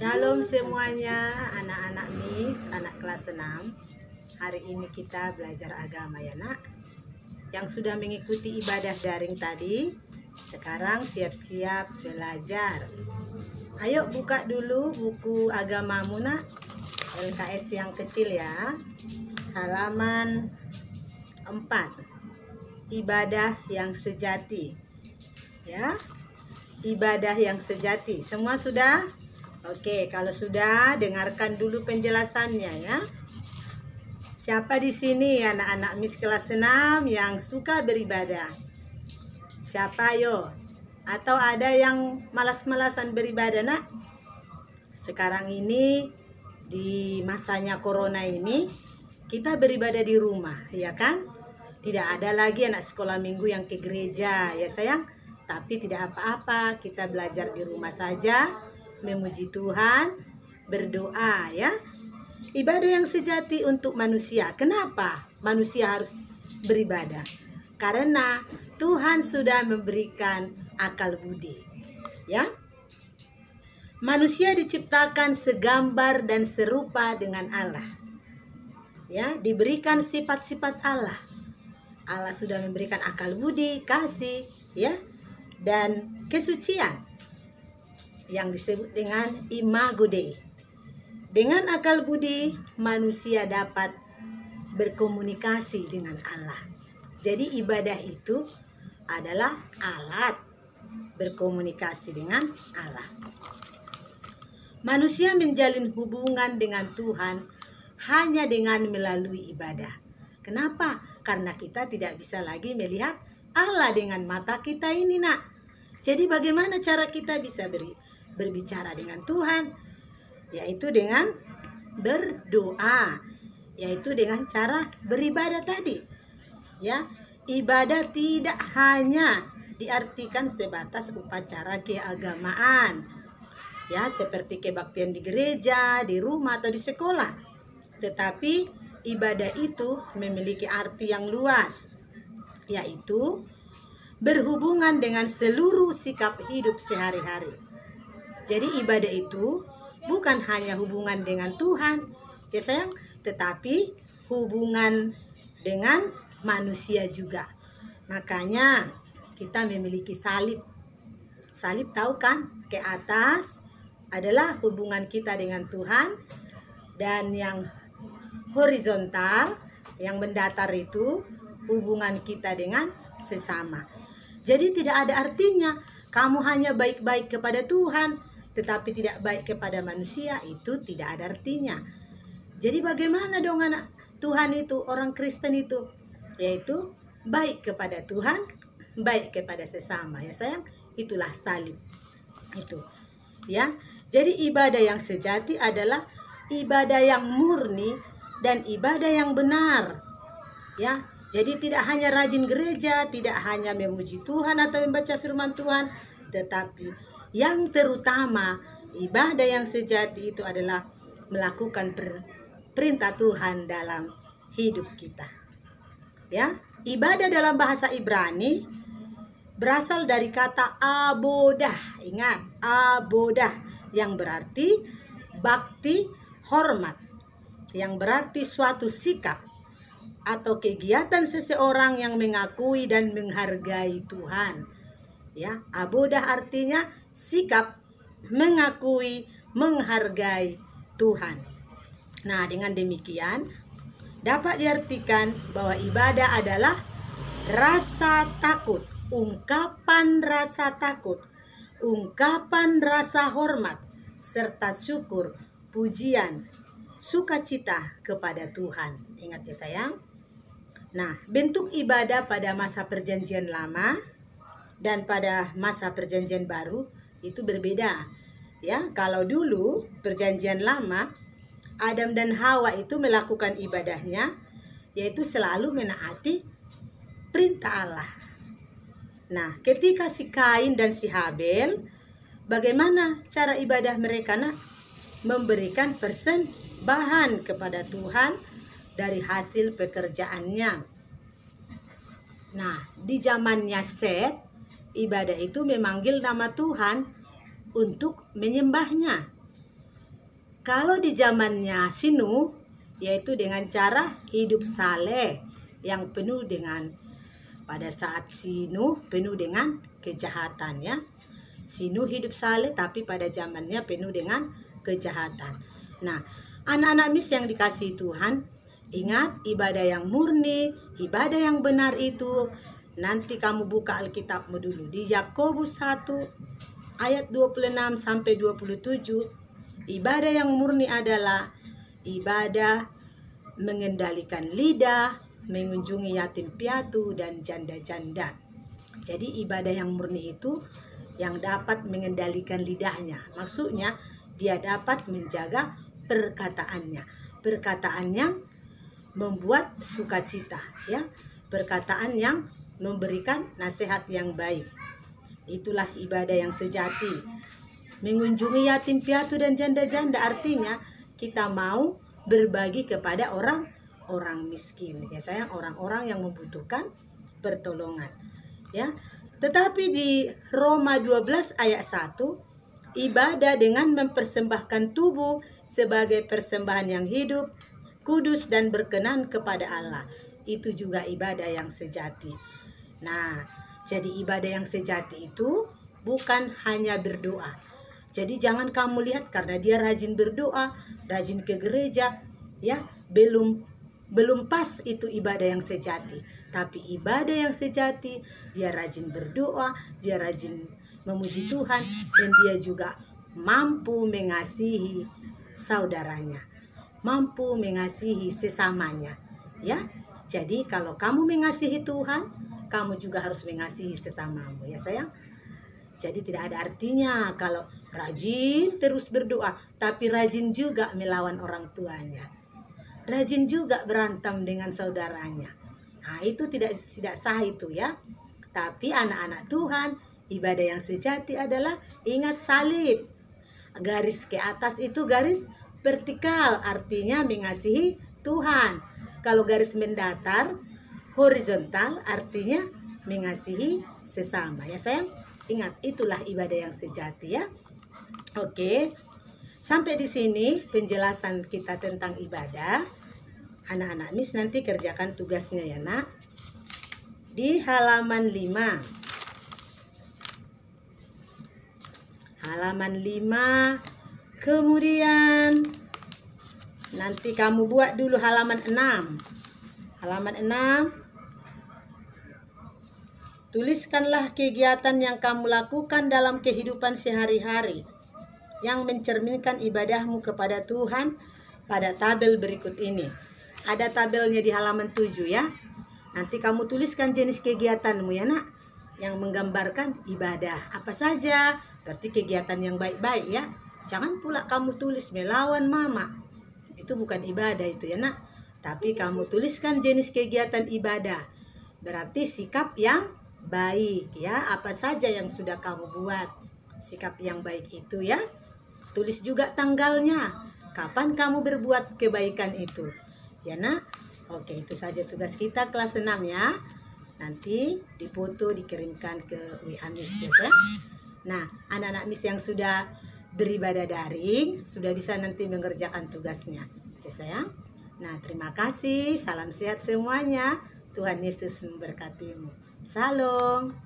Shalom semuanya, anak-anak Miss, anak kelas 6. Hari ini kita belajar agama ya nak. Yang sudah mengikuti ibadah daring tadi, sekarang siap-siap belajar. Ayo buka dulu buku agamamu nak, LKS yang kecil ya. Halaman 4. Ibadah yang sejati. Ya. Ibadah yang sejati. Semua sudah? Oke, kalau sudah, dengarkan dulu penjelasannya ya. Siapa di sini anak-anak Miss kelas 6 yang suka beribadah? Siapa yo? Atau ada yang malas-malasan beribadah nak? Sekarang ini di masanya corona ini kita beribadah di rumah, ya kan? Tidak ada lagi anak sekolah minggu yang ke gereja ya sayang. Tapi tidak apa-apa, kita belajar di rumah saja, memuji Tuhan, berdoa ya. Ibadah yang sejati untuk manusia. Kenapa manusia harus beribadah? Karena Tuhan sudah memberikan akal budi. Ya. Manusia diciptakan segambar dan serupa dengan Allah. Ya, diberikan sifat-sifat Allah. Allah sudah memberikan akal budi, kasih, ya, dan kesucian yang disebut dengan imago Dei. Dengan akal budi manusia dapat berkomunikasi dengan Allah. Jadi ibadah itu adalah alat berkomunikasi dengan Allah. Manusia menjalin hubungan dengan Tuhan hanya dengan melalui ibadah. Kenapa? Karena kita tidak bisa lagi melihat Allah dengan mata kita ini nak. Jadi bagaimana cara kita bisa berbicara dengan Tuhan? Yaitu dengan berdoa, yaitu dengan cara beribadah tadi. Ya, ibadah tidak hanya diartikan sebatas upacara keagamaan. Ya, seperti kebaktian di gereja, di rumah atau di sekolah. Tetapi ibadah itu memiliki arti yang luas, yaitu berhubungan dengan seluruh sikap hidup sehari-hari. Jadi ibadah itu bukan hanya hubungan dengan Tuhan, ya sayang, tetapi hubungan dengan manusia juga. Makanya kita memiliki salib. Salib tahu kan? Ke atas adalah hubungan kita dengan Tuhan, dan yang horizontal, yang mendatar itu hubungan kita dengan sesama. Jadi tidak ada artinya kamu hanya baik-baik kepada Tuhan tetapi tidak baik kepada manusia, itu tidak ada artinya. Jadi bagaimana dong anak Tuhan itu, orang Kristen itu? Yaitu baik kepada Tuhan, baik kepada sesama ya sayang. Itulah salib. Itu. Ya. Jadi ibadah yang sejati adalah ibadah yang murni dan ibadah yang benar. Ya. Jadi tidak hanya rajin gereja, tidak hanya memuji Tuhan atau membaca firman Tuhan, tetapi yang terutama ibadah yang sejati itu adalah melakukan perintah Tuhan dalam hidup kita. Ya, ibadah dalam bahasa Ibrani berasal dari kata abodah. Ingat, abodah yang berarti bakti, hormat, yang berarti suatu sikap atau kegiatan seseorang yang mengakui dan menghargai Tuhan. Ya, abodah artinya sikap mengakui, menghargai Tuhan. Nah, dengan demikian dapat diartikan bahwa ibadah adalah rasa takut, ungkapan rasa takut, ungkapan rasa hormat, serta syukur, pujian, sukacita kepada Tuhan. Ingat ya sayang. Nah, bentuk ibadah pada masa perjanjian lama dan pada masa perjanjian baru itu berbeda. Ya, kalau dulu perjanjian lama Adam dan Hawa itu melakukan ibadahnya yaitu selalu menaati perintah Allah. Nah, ketika si Kain dan si Habel, bagaimana cara ibadah mereka nak? Memberikan persembahan kepada Tuhan dari hasil pekerjaannya. Nah, di zamannya Set, ibadah itu memanggil nama Tuhan untuk menyembahnya. Kalau di zamannya si Nuh, yaitu dengan cara hidup saleh yang penuh dengan, pada saat si Nuh penuh dengan kejahatan ya. Si Nuh hidup saleh tapi pada zamannya penuh dengan kejahatan. Nah, anak-anak mis yang dikasihi Tuhan, ingat ibadah yang murni, ibadah yang benar itu, nanti kamu buka Alkitabmu dulu di Yakobus 1 ayat 26 sampai 27. Ibadah yang murni adalah ibadah mengendalikan lidah, mengunjungi yatim piatu dan janda-janda. Jadi ibadah yang murni itu yang dapat mengendalikan lidahnya. Maksudnya dia dapat menjaga perkataannya. Perkataan yang membuat sukacita ya. Perkataan yang memberikan nasihat yang baik. Itulah ibadah yang sejati. Mengunjungi yatim piatu dan janda-janda artinya kita mau berbagi kepada orang miskin ya sayang, orang-orang yang membutuhkan pertolongan ya. Tetapi di Roma 12 ayat 1, ibadah dengan mempersembahkan tubuh sebagai persembahan yang hidup, kudus dan berkenan kepada Allah, itu juga ibadah yang sejati. Nah, jadi ibadah yang sejati itu bukan hanya berdoa. Jadi jangan kamu lihat karena dia rajin berdoa, rajin ke gereja, ya belum pas itu ibadah yang sejati. Tapi ibadah yang sejati, dia rajin berdoa, dia rajin memuji Tuhan, dan dia juga mampu mengasihi saudaranya, mampu mengasihi sesamanya, ya. Jadi kalau kamu mengasihi Tuhan, kamu juga harus mengasihi sesamamu, ya sayang. Jadi tidak ada artinya kalau rajin terus berdoa, tapi rajin juga melawan orang tuanya. Rajin juga berantem dengan saudaranya. Nah, itu tidak sah itu ya. Tapi anak-anak Tuhan, ibadah yang sejati adalah ingat salib. Garis ke atas itu garis vertikal, artinya mengasihi Tuhan. Kalau garis mendatar, horizontal, artinya mengasihi sesama, ya sayang. Ingat, itulah ibadah yang sejati ya. Oke. Sampai di sini penjelasan kita tentang ibadah. Anak-anak mis nanti kerjakan tugasnya ya, Nak. Di halaman 5. Halaman 5. Kemudian nanti kamu buat dulu halaman 6. Halaman 6. Tuliskanlah kegiatan yang kamu lakukan dalam kehidupan sehari-hari yang mencerminkan ibadahmu kepada Tuhan pada tabel berikut ini. Ada tabelnya di halaman 7 ya. Nanti kamu tuliskan jenis kegiatanmu ya, Nak, yang menggambarkan ibadah. Apa saja? Berarti kegiatan yang baik-baik ya. Jangan pula kamu tulis melawan mama. Itu bukan ibadah itu ya, Nak. Tapi kamu tuliskan jenis kegiatan ibadah. Berarti sikap yang baik ya, apa saja yang sudah kamu buat, sikap yang baik itu ya. Tulis juga tanggalnya, kapan kamu berbuat kebaikan itu ya, Nak. Oke, itu saja tugas kita kelas 6 ya. Nanti difoto dikirimkan ke WA Miss ya. Nah, anak-anak Miss yang sudah beribadah daring sudah bisa nanti mengerjakan tugasnya ya sayang. Nah, terima kasih, salam sehat semuanya, Tuhan Yesus memberkatimu. Salam.